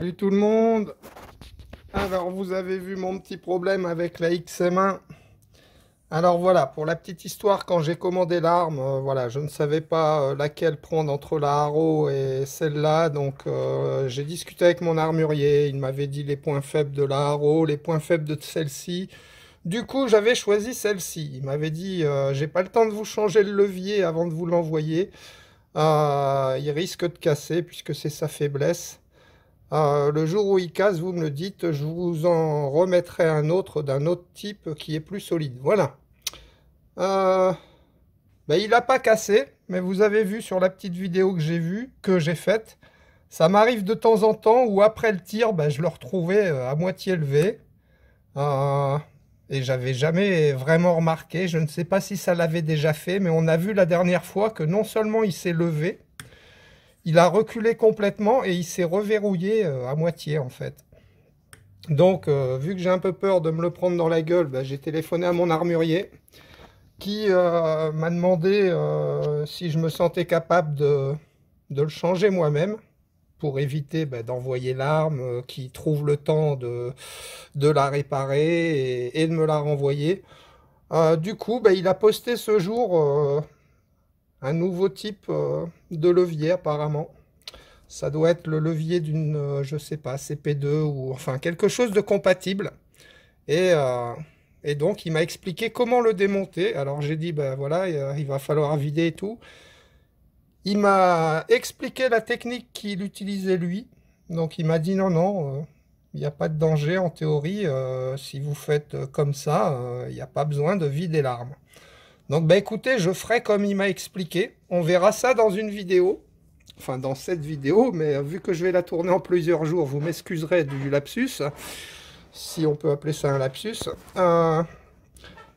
Salut tout le monde. Alors vous avez vu mon petit problème avec la XM1. Alors voilà, pour la petite histoire, quand j'ai commandé l'arme, voilà, je ne savais pas laquelle prendre entre la Haro et celle-là. Donc j'ai discuté avec mon armurier, il m'avait dit les points faibles de la Haro, les points faibles de celle-ci. Du coup j'avais choisi celle-ci. Il m'avait dit j'ai pas le temps de vous changer le levier avant de vous l'envoyer. Il risque de casser puisque c'est sa faiblesse. Le jour où il casse, vous me le dites, je vous en remettrai un autre d'un autre type qui est plus solide. Voilà. Euh, il n'a pas cassé, mais vous avez vu sur la petite vidéo que j'ai faite, ça m'arrive de temps en temps où après le tir, je le retrouvais à moitié levé. Euh, et j'avais jamais vraiment remarqué. Je ne sais pas si ça l'avait déjà fait, mais on a vu la dernière fois que non seulement il s'est levé, il a reculé complètement et il s'est reverrouillé à moitié en fait. Donc, vu que j'ai un peu peur de me le prendre dans la gueule, j'ai téléphoné à mon armurier qui m'a demandé si je me sentais capable de le changer moi-même pour éviter d'envoyer l'arme, qui trouve le temps de la réparer et de me la renvoyer. Du coup, il a posté ce jour un nouveau type de levier apparemment. Ça doit être le levier d'une, je sais pas, CP2 ou enfin quelque chose de compatible. Et, euh, et donc, il m'a expliqué comment le démonter. Alors, j'ai dit, ben voilà, il va falloir vider et tout. Il m'a expliqué la technique qu'il utilisait lui. Donc, il m'a dit, non, non, il n'y a pas de danger en théorie. Si vous faites comme ça, il n'y a pas besoin de vider l'arme. Donc, écoutez, je ferai comme il m'a expliqué. On verra ça dans une vidéo. Enfin, dans cette vidéo, mais vu que je vais la tourner en plusieurs jours, vous m'excuserez du lapsus, si on peut appeler ça un lapsus.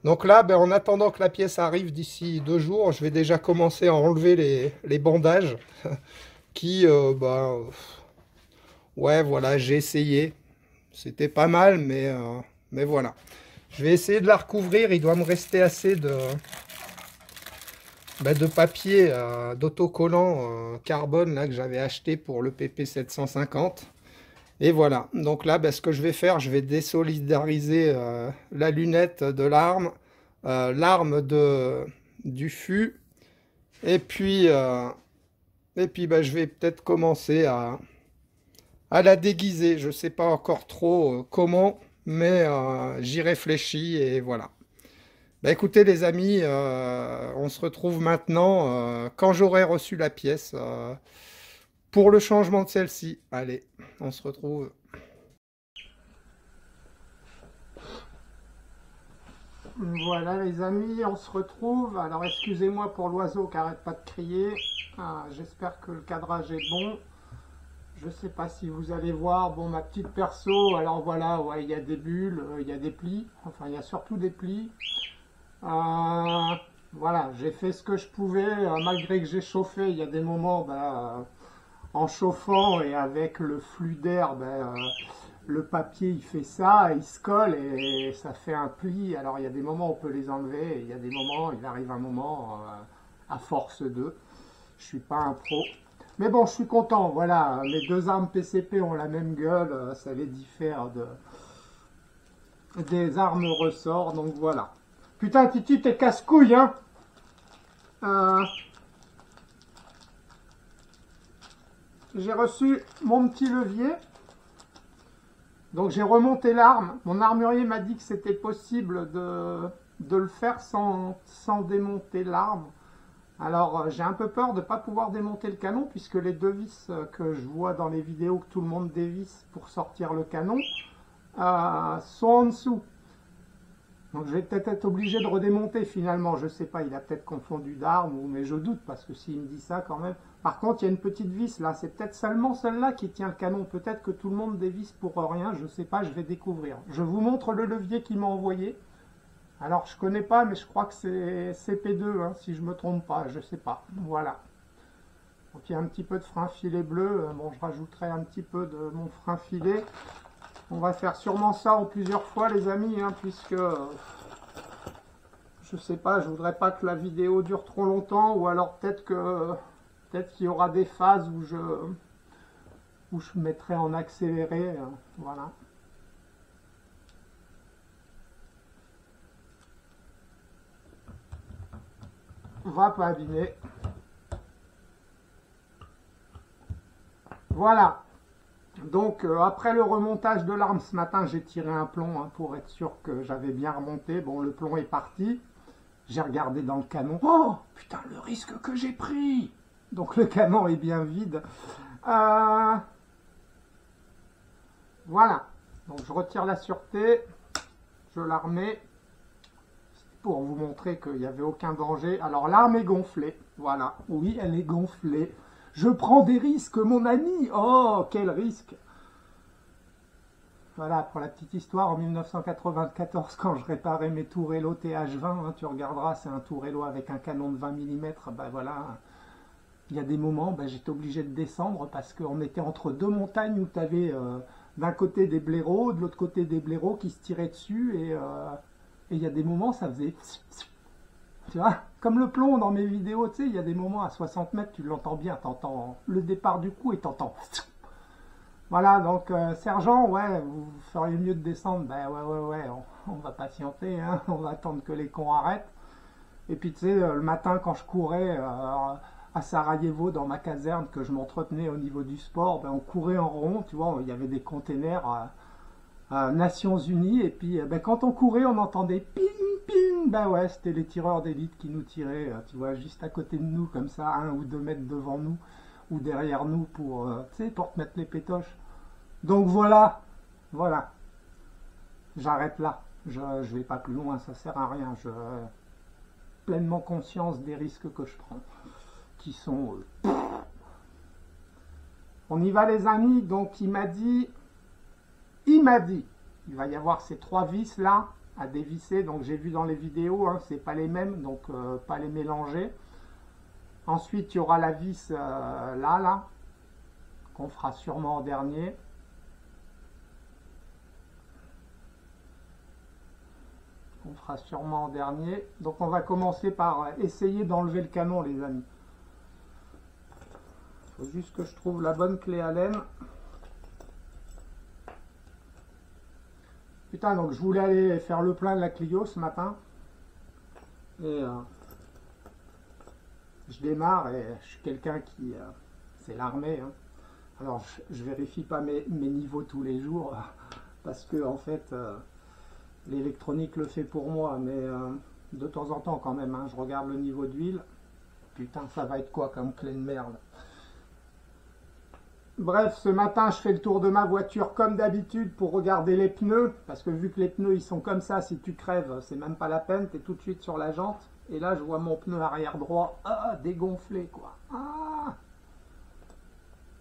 Donc là, en attendant que la pièce arrive d'ici 2 jours, je vais déjà commencer à enlever les bandages qui, ouais, voilà, j'ai essayé. C'était pas mal, mais voilà. Je vais essayer de la recouvrir. Il doit me rester assez de papier d'autocollant carbone là, que j'avais acheté pour le PP 750. Et voilà, donc là, ce que je vais faire, je vais désolidariser la lunette de l'arme, l'arme du fût, et puis je vais peut-être commencer à la déguiser. Je ne sais pas encore trop comment, mais j'y réfléchis et voilà. Écoutez les amis, on se retrouve maintenant quand j'aurai reçu la pièce pour le changement de celle-ci. Allez, on se retrouve. Voilà les amis, on se retrouve. Alors excusez-moi pour l'oiseau qui arrête pas de crier. J'espère que le cadrage est bon. Je sais pas si vous allez voir. Bon, ma petite perso, alors voilà, ouais, il y a des bulles, il y a des plis. Enfin, il y a surtout des plis. Voilà, j'ai fait ce que je pouvais, malgré que j'ai chauffé. Il y a des moments, en chauffant et avec le flux d'air, le papier il fait ça, il se colle et ça fait un pli. Alors il y a des moments où on peut les enlever, et il y a des moments, il arrive un moment, à force de. Je suis pas un pro. Mais bon, je suis content, voilà, mes deux armes PCP ont la même gueule, ça les diffère des armes ressort, donc voilà. Putain, Titi, t'es casse-couille, hein. J'ai reçu mon petit levier. Donc j'ai remonté l'arme. Mon armurier m'a dit que c'était possible de le faire sans démonter l'arme. Alors j'ai un peu peur de ne pas pouvoir démonter le canon, puisque les deux vis que je vois dans les vidéos que tout le monde dévisse pour sortir le canon sont en dessous. Donc je vais peut-être être obligé de redémonter finalement, je sais pas, il a peut-être confondu d'armes, mais je doute parce que s'il me dit ça quand même. Par contre, il y a une petite vis là, c'est peut-être seulement celle-là qui tient le canon, peut-être que tout le monde dévisse pour rien, je sais pas, je vais découvrir. Je vous montre le levier qu'il m'a envoyé. Alors je connais pas, mais je crois que c'est CP2, hein, si je me trompe pas, je sais pas. Voilà. Donc il y a un petit peu de frein filet bleu, bon je rajouterai un petit peu de mon frein filet. On va faire sûrement ça en plusieurs fois les amis, hein, puisque je sais pas, je voudrais pas que la vidéo dure trop longtemps, ou alors peut-être qu'il y aura des phases où ou je mettrai en accéléré, voilà. Va pas abîmer. Voilà. Donc après le remontage de l'arme ce matin, j'ai tiré un plomb hein, pour être sûr que j'avais bien remonté. Bon, le plomb est parti. J'ai regardé dans le canon. Oh, putain, le risque que j'ai pris. Donc le canon est bien vide. Voilà. Donc je retire la sûreté. Je la remets pour vous montrer qu'il n'y avait aucun danger. Alors l'arme est gonflée. Voilà. Oui, elle est gonflée. Je prends des risques, mon ami. Oh, quel risque. Voilà, pour la petite histoire, en 1994, quand je réparais mes Tourello TH20, hein, tu regarderas, c'est un Tourello avec un canon de 20 mm, ben voilà, il y a des moments, ben, j'étais obligé de descendre parce qu'on était entre deux montagnes où tu avais d'un côté des blaireaux, de l'autre côté des blaireaux qui se tiraient dessus, et il y a des moments, ça faisait... Tu vois, comme le plomb dans mes vidéos, tu sais, il y a des moments à 60 mètres, tu l'entends bien, tu entends le départ du coup et tu entends... Voilà, donc sergent, ouais, vous feriez mieux de descendre. Ben ouais, on va patienter, hein, on va attendre que les cons arrêtent. Et puis tu sais, le matin quand je courais à Sarajevo dans ma caserne, que je m'entretenais au niveau du sport, ben, on courait en rond, tu vois, il y avait des containers Nations Unies, et puis ben, quand on courait, on entendait ping, ping, ben ouais, c'était les tireurs d'élite qui nous tiraient, tu vois, juste à côté de nous, comme ça, 1 ou 2 mètres devant nous, ou derrière nous, pour, tu sais, pour te mettre les pétoches. Donc voilà, j'arrête là, je vais pas plus loin, ça sert à rien, je pleinement conscience des risques que je prends, qui sont... On y va les amis, donc il m'a dit, il va y avoir ces 3 vis là, à dévisser, donc j'ai vu dans les vidéos, hein, c'est pas les mêmes, donc pas les mélanger. Ensuite il y aura la vis là, qu'on fera sûrement en dernier. On fera sûrement en dernier. Donc on va commencer par essayer d'enlever le canon les amis. Il faut juste que je trouve la bonne clé Allen. Putain, donc je voulais aller faire le plein de la Clio ce matin. Et je démarre et je suis quelqu'un qui... c'est l'armée. Hein. Alors je vérifie pas mes niveaux tous les jours. Parce que en fait... l'électronique le fait pour moi, mais de temps en temps quand même, hein, je regarde le niveau d'huile. Putain, ça va être quoi comme clé de merde. Bref, ce matin, je fais le tour de ma voiture comme d'habitude pour regarder les pneus. Parce que vu que les pneus, ils sont comme ça, si tu crèves, c'est même pas la peine, tu es tout de suite sur la jante. Et là, je vois mon pneu arrière droit, dégonflé, quoi.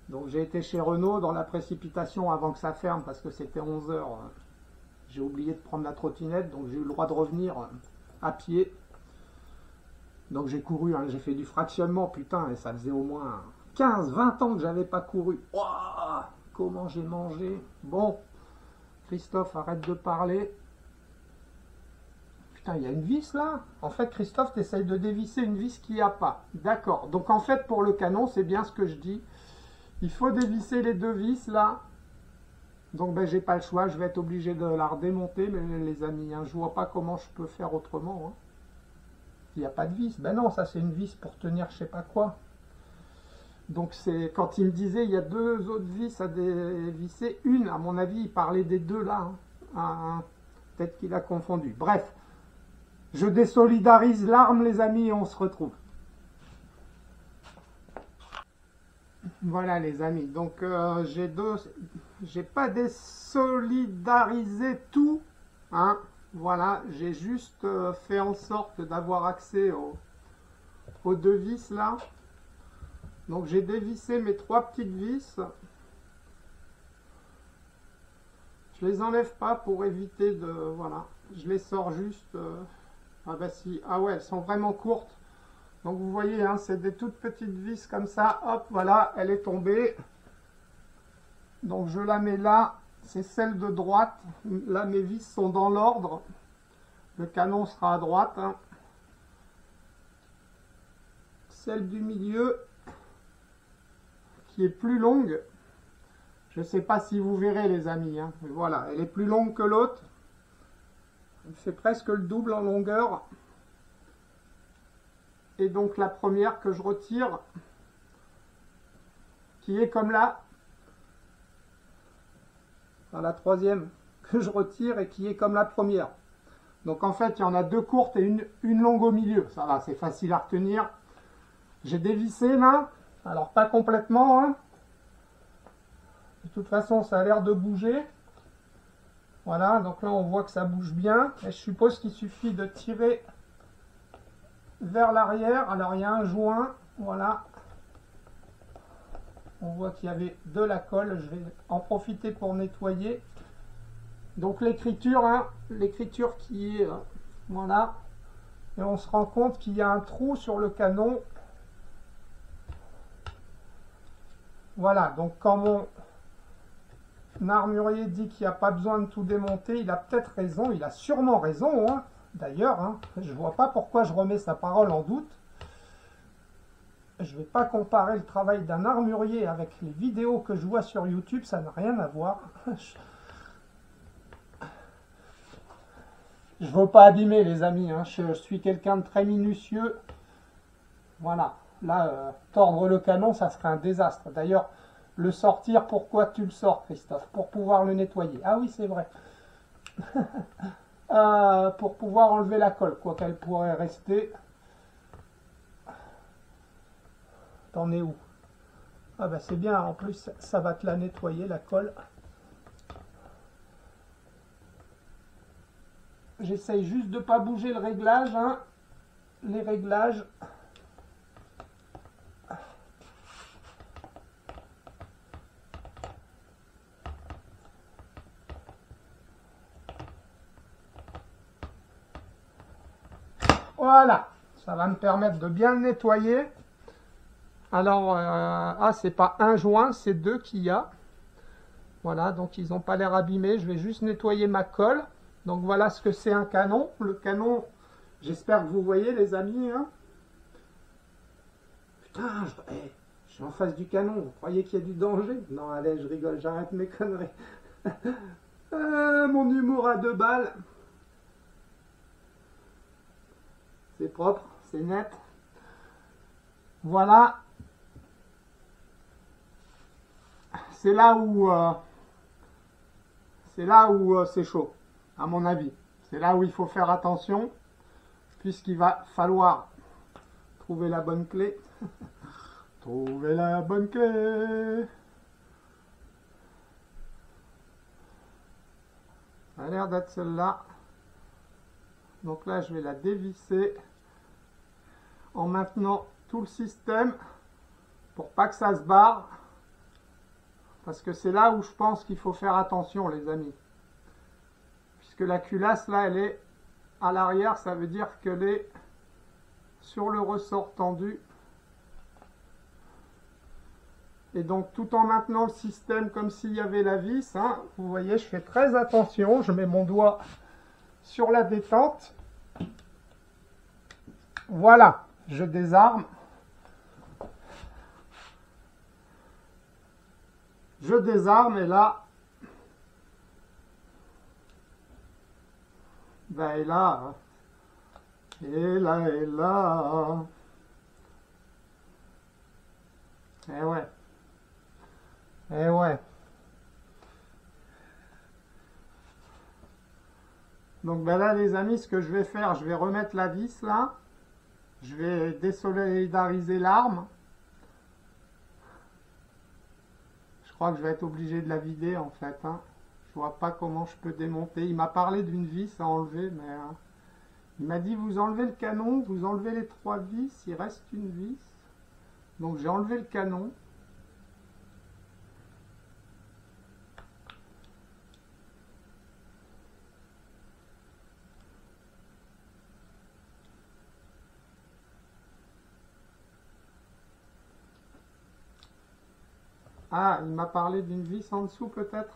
Donc j'ai été chez Renault dans la précipitation avant que ça ferme, parce que c'était 11 h. J'ai oublié de prendre la trottinette, donc j'ai eu le droit de revenir à pied. Donc j'ai couru, hein, j'ai fait du fractionnement, putain, et ça faisait au moins 15-20 ans que j'avais pas couru. Wow, comment j'ai mangé. Bon, Christophe, arrête de parler. Putain, il y a une vis là. En fait, Christophe, tu essayes de dévisser une vis qu'il n'y a pas. D'accord, donc en fait, pour le canon, c'est bien ce que je dis. Il faut dévisser les 2 vis là. Donc ben, j'ai pas le choix, je vais être obligé de la redémonter, les amis, hein, je vois pas comment je peux faire autrement. Hein. Il n'y a pas de vis. Ben non, ça c'est une vis pour tenir je sais pas quoi. Donc c'est quand il me disait il y a 2 autres vis à dévisser, une, à mon avis, il parlait des 2 là. Hein. Peut-être qu'il a confondu. Bref, je désolidarise l'arme les amis et on se retrouve. Voilà les amis, donc j'ai pas désolidarisé tout, hein, voilà, j'ai juste fait en sorte d'avoir accès aux 2 vis là, donc j'ai dévissé mes 3 petites vis, je les enlève pas pour éviter de, voilà, je les sors juste, ah bah si, ah ouais, elles sont vraiment courtes. Donc vous voyez, hein, c'est des toutes petites vis comme ça, hop, voilà, elle est tombée. Donc je la mets là, c'est celle de droite. Là mes vis sont dans l'ordre. Le canon sera à droite. Hein. Celle du milieu, qui est plus longue. Je ne sais pas si vous verrez les amis, hein. Voilà, elle est plus longue que l'autre. Elle fait presque le double en longueur. Et donc la première que je retire, qui est comme là. Enfin, la troisième que je retire et qui est comme la première. Donc en fait, il y en a deux courtes et une longue au milieu. Ça va, c'est facile à retenir. J'ai dévissé là. Alors pas complètement, hein. De toute façon, ça a l'air de bouger. Voilà, donc là on voit que ça bouge bien. Et je suppose qu'il suffit de tirer vers l'arrière. Alors il y a un joint, voilà. On voit qu'il y avait de la colle. Je vais en profiter pour nettoyer. Donc l'écriture, hein, l'écriture qui est... voilà. Et on se rend compte qu'il y a un trou sur le canon. Voilà, donc quand mon armurier dit qu'il n'y a pas besoin de tout démonter, il a peut-être raison, il a sûrement raison, hein. D'ailleurs, hein, je ne vois pas pourquoi je remets sa parole en doute. Je ne vais pas comparer le travail d'un armurier avec les vidéos que je vois sur YouTube, ça n'a rien à voir. Je ne veux pas abîmer les amis, hein. Je suis quelqu'un de très minutieux. Voilà, là, tordre le canon, ça serait un désastre. D'ailleurs, le sortir, pourquoi tu le sors, Christophe? Pour pouvoir le nettoyer. Ah oui, c'est vrai. Pour pouvoir enlever la colle, quoi qu'elle pourrait rester. T'en es où? Ah ben c'est bien, en plus, ça va te la nettoyer, la colle. J'essaye juste de ne pas bouger le réglage, hein. Les réglages. Voilà, ça va me permettre de bien le nettoyer. Alors, c'est pas un joint, c'est deux qu'il y a. Voilà, donc ils n'ont pas l'air abîmés. Je vais juste nettoyer ma colle. Donc voilà ce que c'est un canon. Le canon, j'espère que vous voyez les amis, hein. Putain, je suis en face du canon. Vous croyez qu'il y a du danger? Non, allez, je rigole, j'arrête mes conneries. Mon humour à 2 balles. C'est propre, c'est net. Voilà. C'est là où c'est chaud, à mon avis. C'est là où il faut faire attention, puisqu'il va falloir trouver la bonne clé. Trouver la bonne clé. Ça a l'air d'être celle-là. Donc là, je vais la dévisser en maintenant tout le système pour pas que ça se barre. Parce que c'est là où je pense qu'il faut faire attention, les amis. Puisque la culasse, là, elle est à l'arrière, ça veut dire qu'elle est sur le ressort tendu. Et donc, tout en maintenant le système comme s'il y avait la vis, hein, vous voyez, je fais très attention. Je mets mon doigt sur la détente. Voilà, je désarme. Je désarme et là, ben et là, et là, et là. Eh ouais. Eh ouais. Donc ben là les amis, ce que je vais faire, je vais remettre la vis là. Je vais désolidariser l'arme. Je crois que je vais être obligé de la vider en fait, hein. Je vois pas comment je peux démonter. Il m'a parlé d'une vis à enlever, mais il m'a dit vous enlevez le canon, vous enlevez les 3 vis, il reste une vis. Donc j'ai enlevé le canon. Ah, il m'a parlé d'une vis en dessous peut-être.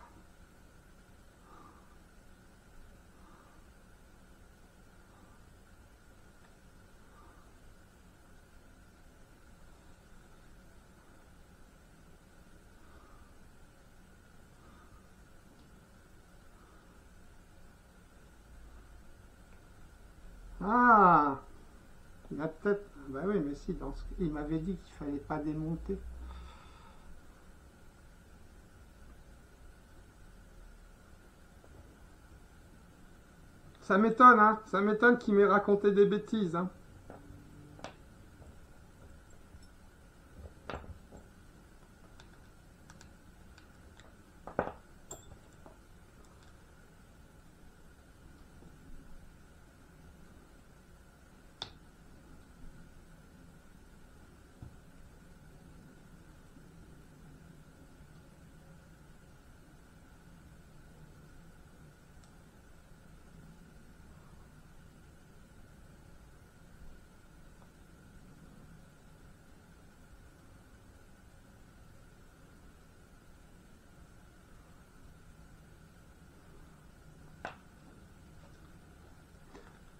a peut-être... Bah oui, mais si, il m'avait dit qu'il fallait pas démonter. Ça m'étonne, hein. Ça m'étonne qu'il m'ait raconté des bêtises, hein.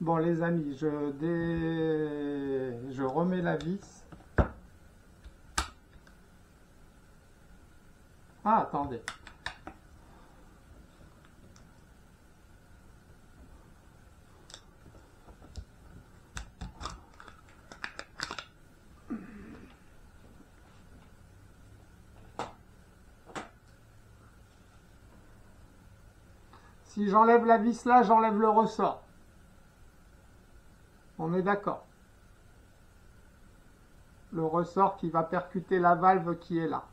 Bon les amis, je remets la vis. Ah, attendez. Si j'enlève la vis là, j'enlève le ressort. On est d'accord. Le ressort qui va percuter la valve qui est là.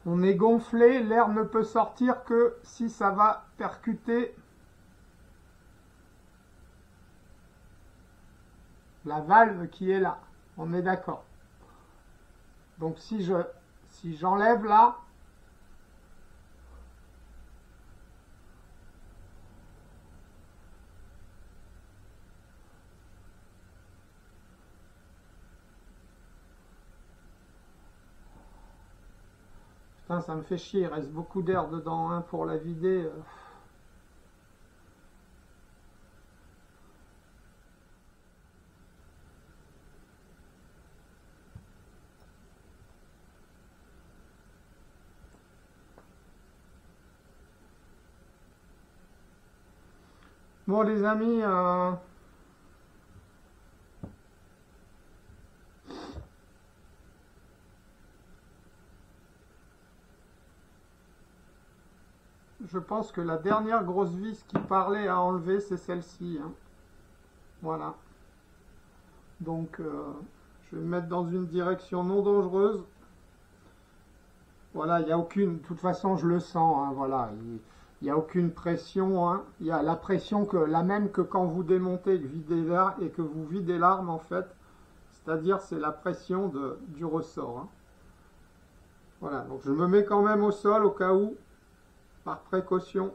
On est gonflé, l'air ne peut sortir que si ça va percuter la valve qui est là. On est d'accord. Donc si j'enlève là, putain, ça me fait chier, il reste beaucoup d'air dedans, hein, pour la vider. Bon les amis, je pense que la dernière grosse vis qui parlait à enlever, c'est celle-ci, hein. Voilà. Donc, je vais me mettre dans une direction non dangereuse. Voilà, il n'y a aucune... De toute façon, je le sens, hein, voilà. Il n'y a aucune pression, hein. Il y a la pression la même que quand vous démontez et que vous videz l'arme, en fait. C'est-à-dire, c'est la pression du ressort, hein. Voilà, donc je me mets quand même au sol au cas où, par précaution.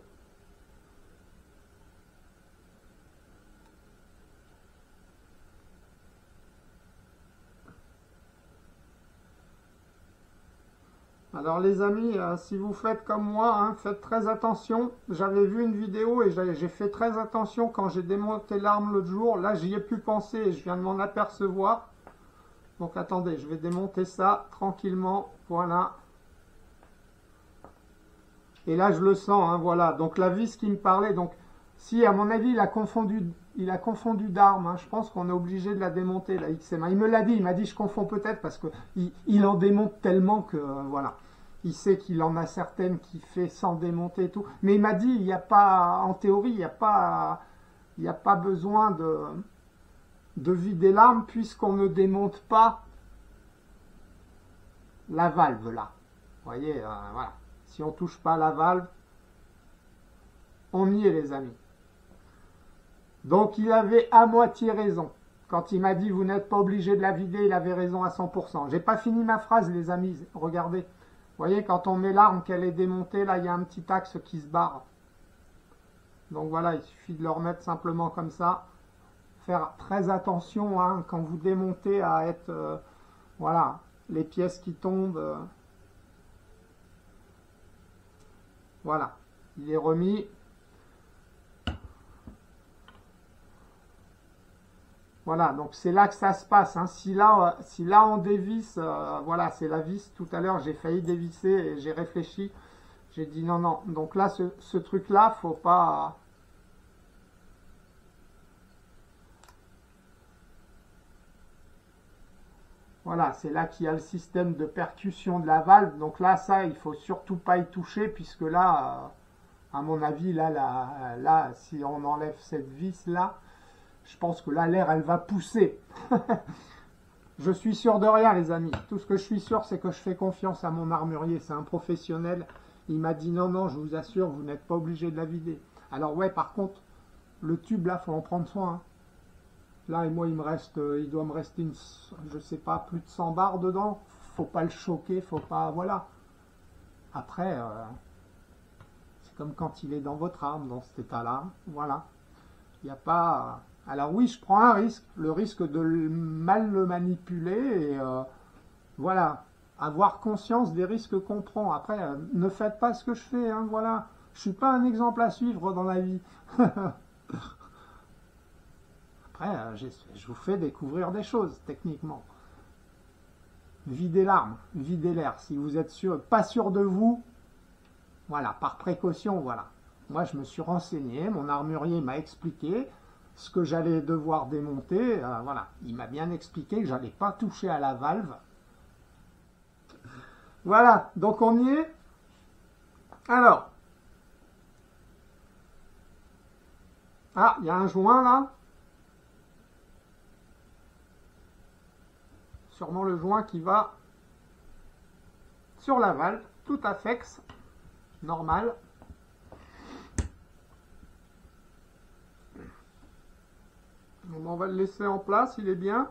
Alors les amis, si vous faites comme moi, hein, faites très attention. J'avais vu une vidéo et j'ai fait très attention quand j'ai démonté l'arme l'autre jour. Là, j'y ai plus pensé et je viens de m'en apercevoir. Donc attendez, je vais démonter ça tranquillement. Voilà. Et là, je le sens, hein, voilà. Donc la vis qui me parlait, donc si à mon avis, il a confondu d'arme, hein, je pense qu'on est obligé de la démonter, la XM1. Il me l'a dit, il m'a dit je confonds peut-être parce qu'il en démonte tellement que, voilà. Il sait qu'il en a certaines qui fait sans démonter et tout. Mais il m'a dit, il n'y a pas, en théorie, il n'y a pas besoin de vider l'arme puisqu'on ne démonte pas la valve là. Vous voyez, voilà. Si on ne touche pas la valve, on y est les amis. Donc il avait à moitié raison. Quand il m'a dit vous n'êtes pas obligé de la vider, il avait raison à 100%. J'ai pas fini ma phrase les amis, regardez. Vous voyez, quand on met l'arme, qu'elle est démontée, là, il y a un petit axe qui se barre. Donc voilà, il suffit de le remettre simplement comme ça. Faire très attention, hein, quand vous démontez à être... voilà, les pièces qui tombent. Voilà, il est remis. Voilà, donc c'est là que ça se passe, hein. Si là on dévisse, voilà, c'est la vis. Tout à l'heure, j'ai failli dévisser et j'ai réfléchi. J'ai dit non, non. Donc là, ce truc-là, faut pas. Voilà, c'est là qu'il y a le système de percussion de la valve. Donc là, ça, il faut surtout pas y toucher, puisque là, à mon avis, là, si on enlève cette vis-là, je pense que là, l'air, elle va pousser. Je suis sûr de rien, les amis. Tout ce que je suis sûr, c'est que je fais confiance à mon armurier. C'est un professionnel. Il m'a dit non, non, je vous assure, vous n'êtes pas obligé de la vider. Alors ouais, par contre, le tube, là, faut en prendre soin, hein. Là, et moi, il doit me rester je sais pas, plus de 100 barres dedans. Faut pas le choquer, faut pas, voilà. Après, c'est comme quand il est dans votre arme, dans cet état-là. Voilà. Il n'y a pas. Alors oui, je prends un risque, le risque de mal le manipuler et voilà, avoir conscience des risques qu'on prend. Après, ne faites pas ce que je fais, hein, voilà. Je suis pas un exemple à suivre dans la vie. Après, je vous fais découvrir des choses, techniquement. Videz l'arme, videz l'air. Si vous êtes sûr, pas sûr de vous, voilà, par précaution, voilà. Moi, je me suis renseigné, mon armurier m'a expliqué ce que j'allais devoir démonter. Voilà, il m'a bien expliqué que j'allais pas toucher à la valve. Voilà, donc on y est. Alors. Ah, il y a un joint là. Sûrement le joint qui va sur la valve, tout à fait normal. On va le laisser en place, il est bien.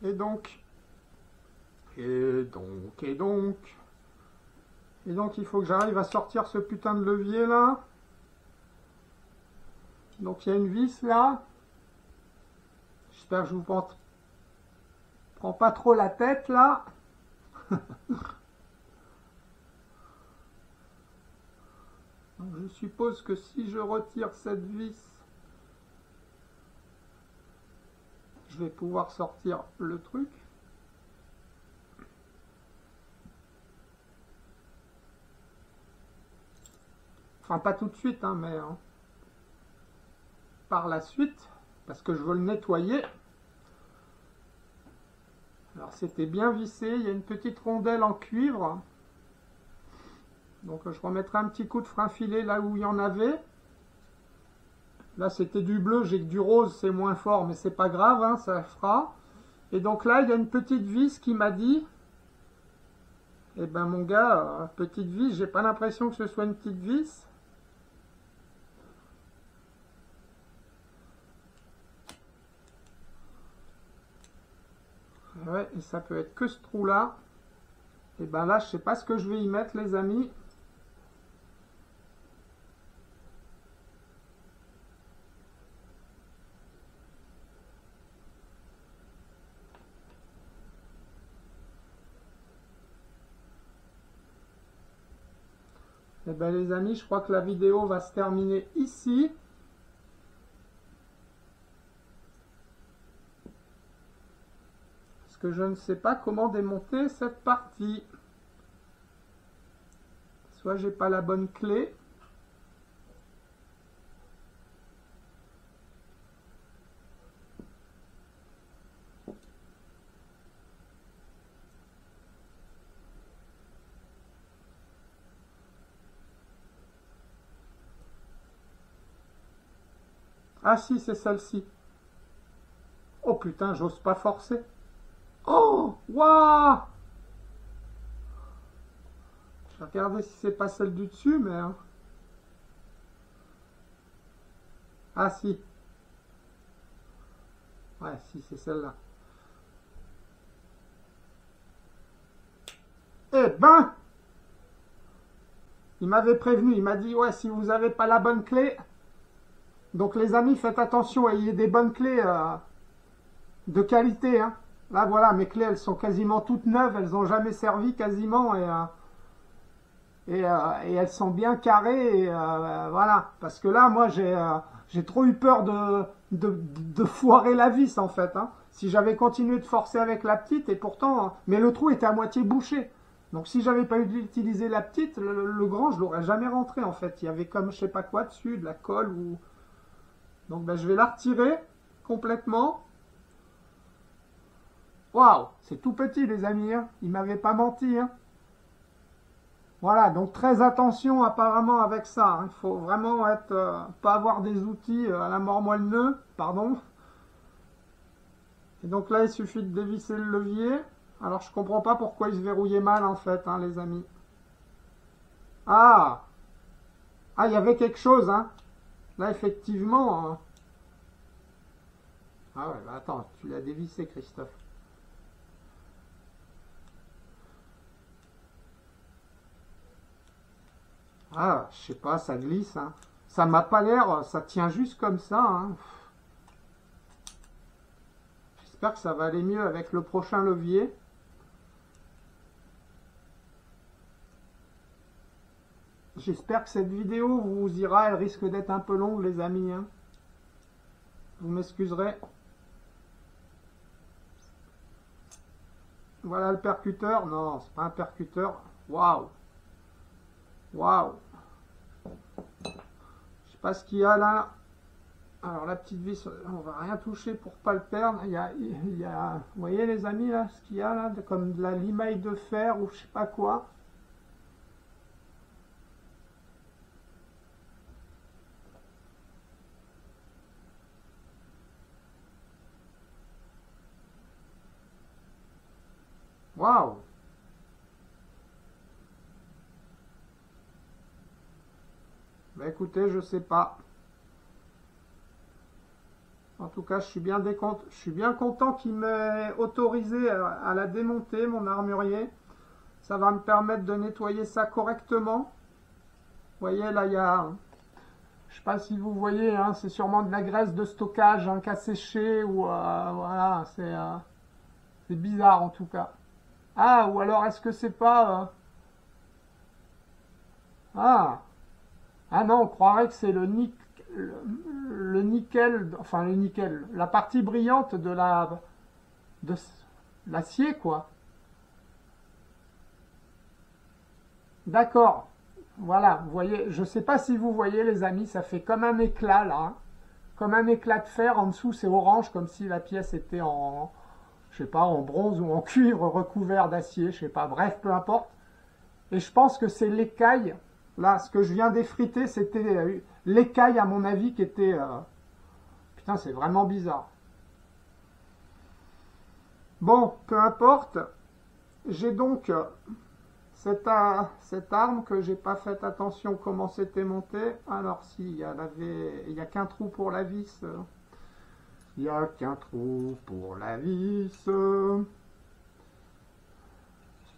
Et donc, il faut que j'arrive à sortir ce putain de levier là. Donc il y a une vis là. J'espère que je vous prends pas trop la tête là. Donc, je suppose que si je retire cette vis, je vais pouvoir sortir le truc. Enfin, pas tout de suite, hein, mais par la suite, parce que je veux le nettoyer. Alors, c'était bien vissé. Il y a une petite rondelle en cuivre. Donc, je remettrai un petit coup de frein filé là où il y en avait. Là, c'était du bleu. J'ai que du rose. C'est moins fort, mais c'est pas grave, hein, ça fera. Et donc là, il y a une petite vis qui m'a dit... Eh ben, mon gars, petite vis, j'ai pas l'impression que ce soit une petite vis. Ouais, et ça peut être que ce trou-là. Et ben là, je sais pas ce que je vais y mettre, les amis. Et ben les amis, je crois que la vidéo va se terminer ici. Parce que je ne sais pas comment démonter cette partie. Soit j'ai pas la bonne clé. Ah si, c'est celle-ci. Oh putain, j'ose pas forcer. Oh, waouh! Je vais regarder si c'est pas celle du dessus, mais... Ah si. Ouais, si, c'est celle-là. Eh ben! Il m'avait prévenu, il m'a dit, ouais, si vous n'avez pas la bonne clé... Donc les amis, faites attention, ayez des bonnes clés de qualité, hein. Là, voilà, mes clés, elles sont quasiment toutes neuves, elles n'ont jamais servi quasiment, et elles sont bien carrées, et voilà. Parce que là, moi, J'ai trop eu peur de foirer la vis en fait. Hein. Si j'avais continué de forcer avec la petite, et pourtant, hein, mais le trou était à moitié bouché. Donc si j'avais pas utilisé la petite, le grand, je l'aurais jamais rentré en fait. Il y avait comme je sais pas quoi dessus, de la colle ou. Donc ben, je vais la retirer complètement. Waouh, c'est tout petit les amis. Hein. Il m'avait pas menti. Hein. Voilà, donc très attention apparemment avec ça. Hein. Il faut vraiment être, pas avoir des outils à la mort moelle-neu, pardon. Et donc là, il suffit de dévisser le levier. Alors je comprends pas pourquoi il se verrouillait mal en fait, hein, les amis. Ah, ah, il y avait quelque chose, hein. Là, effectivement. Ah ouais, bah attends, tu l'as dévissé, Christophe. Ah, je sais pas, ça glisse, hein. Ça m'a pas l'air, ça tient juste comme ça, hein. J'espère que ça va aller mieux avec le prochain levier. J'espère que cette vidéo vous ira, elle risque d'être un peu longue, les amis, hein. Vous m'excuserez. Voilà le percuteur. Non, c'est pas un percuteur. Waouh. Waouh. Je sais pas ce qu'il y a là. Alors la petite vis, on va rien toucher pour pas le perdre. Vous voyez les amis là, ce qu'il y a là, comme de la limaille de fer ou je sais pas quoi. Waouh. Bah écoutez, je sais pas. En tout cas, je suis bien content qu'il m'ait autorisé à la démonter, mon armurier. Ça va me permettre de nettoyer ça correctement. Vous voyez, là, il y a... Je sais pas si vous voyez, hein, c'est sûrement de la graisse de stockage hein, qui a séché. Ou, voilà, c'est bizarre en tout cas. Ah, ou alors est-ce que c'est pas... Ah, ah non, on croirait que c'est le nickel, enfin le nickel, la partie brillante de l'acier, quoi. D'accord. Voilà, vous voyez, je ne sais pas si vous voyez les amis, ça fait comme un éclat là, hein. Comme un éclat de fer, en dessous c'est orange, comme si la pièce était en, je sais pas, en bronze ou en cuivre recouvert d'acier, je sais pas, bref, peu importe. Et je pense que c'est l'écaille, là, ce que je viens d'effriter, c'était l'écaille à mon avis qui était... Putain, c'est vraiment bizarre. Bon, peu importe, j'ai donc cette arme que j'ai pas fait attention comment c'était monté. Alors si, il y a qu'un trou pour la vis. Il y a qu'un trou pour la vis. C'est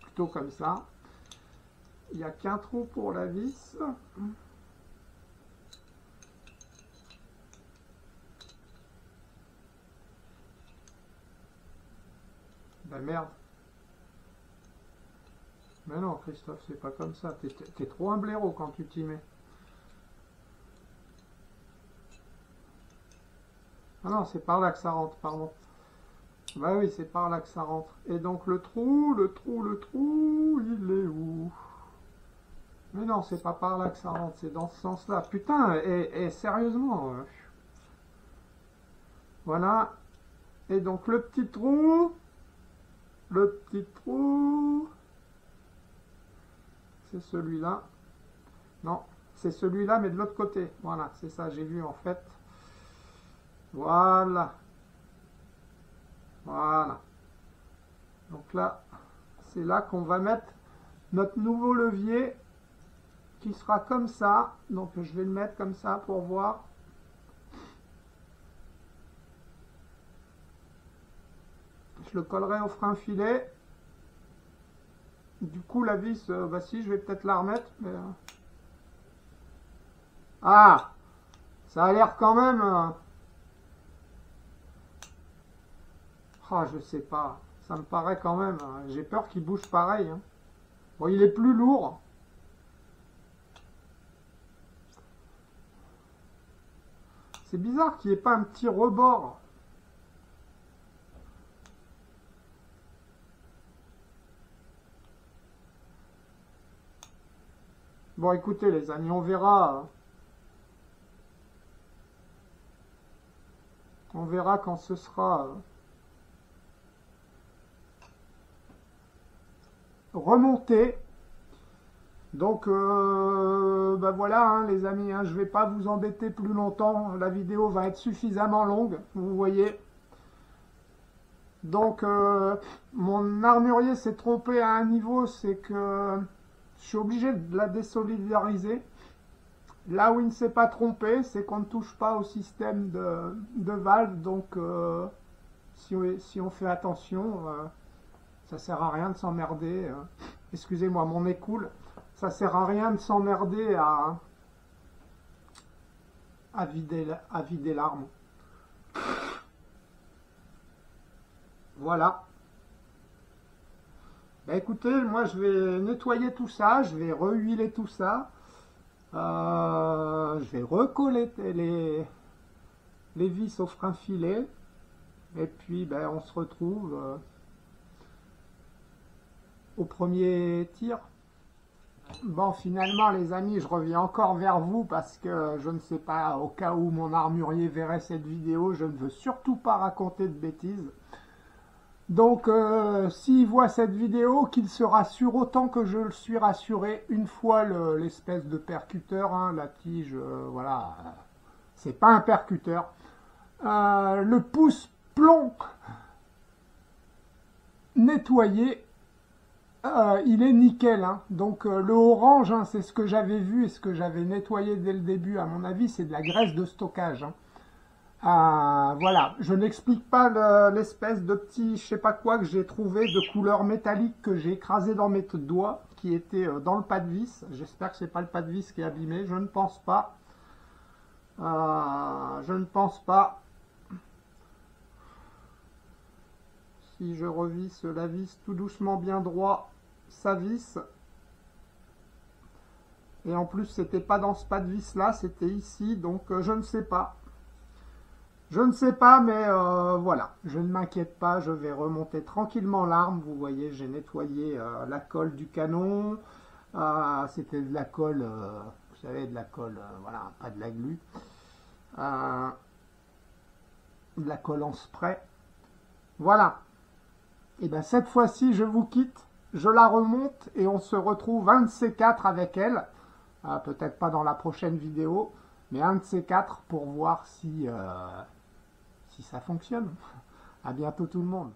plutôt comme ça. Il n'y a qu'un trou pour la vis. Ben merde. Mais non, Christophe, c'est pas comme ça. T'es trop un blaireau quand tu t'y mets. Ah non, c'est par là que ça rentre, pardon. Bah oui, c'est par là que ça rentre. Et donc le trou, il est où? Mais non, c'est pas par là que ça rentre, c'est dans ce sens-là. Putain, et sérieusement. Voilà. Et donc le petit trou, c'est celui-là. Non, c'est celui-là, mais de l'autre côté. Voilà, c'est ça, j'ai vu en fait. Voilà. Voilà. Donc là, c'est là qu'on va mettre notre nouveau levier qui sera comme ça. Donc je vais le mettre comme ça pour voir. Je le collerai au frein filet. Du coup, la vis, bah si, je vais peut-être la remettre. Mais, ah, ça a l'air quand même... Ah, je sais pas. Ça me paraît quand même... J'ai peur qu'il bouge pareil. Hein. Bon, il est plus lourd. C'est bizarre qu'il n'y ait pas un petit rebord. Bon, écoutez, les amis, on verra. On verra quand ce sera remonté. Donc, bah voilà, hein, les amis, hein, je ne vais pas vous embêter plus longtemps. La vidéo va être suffisamment longue, vous voyez. Donc, mon armurier s'est trompé à un niveau, c'est que je suis obligé de la désolidariser. Là où il ne s'est pas trompé, c'est qu'on ne touche pas au système de valve. Donc, si on fait attention, ça sert à rien de s'emmerder. Excusez-moi, mon nez coule. Ça sert à rien de s'emmerder à vider l'arme. Voilà. Bah écoutez, moi je vais nettoyer tout ça, je vais rehuiler tout ça. Je vais recoller les vis au frein filet. Et puis ben, on se retrouve au premier tir. Bon, finalement, les amis, je reviens encore vers vous parce que je ne sais pas, au cas où mon armurier verrait cette vidéo, je ne veux surtout pas raconter de bêtises. Donc, s'il voit cette vidéo, qu'il se rassure autant que je le suis rassuré une fois l'espèce de percuteur, hein, la tige, voilà, c'est pas un percuteur. Le pouce plomb nettoyé, il est nickel, hein. Donc le orange, hein, c'est ce que j'avais vu et ce que j'avais nettoyé dès le début. À mon avis, c'est de la graisse de stockage, hein. Voilà, je n'explique pas l'espèce de petit, je sais pas quoi, que j'ai trouvé de couleur métallique que j'ai écrasé dans mes doigts, qui était dans le pas de vis. J'espère que c'est pas le pas de vis qui est abîmé, je ne pense pas. Je ne pense pas. Si je revisse la vis tout doucement bien droit, ça visse. Et en plus, c'était pas dans ce pas de vis là, c'était ici, donc je ne sais pas. Je ne sais pas, mais voilà, je ne m'inquiète pas, je vais remonter tranquillement l'arme. Vous voyez, j'ai nettoyé la colle du canon. C'était de la colle, vous savez, de la colle, voilà, pas de la glu. De la colle en spray. Voilà. Et bien cette fois-ci, je vous quitte, je la remonte et on se retrouve un de ces quatre avec elle. Peut-être pas dans la prochaine vidéo, mais un de ces quatre pour voir si ça fonctionne. À bientôt tout le monde.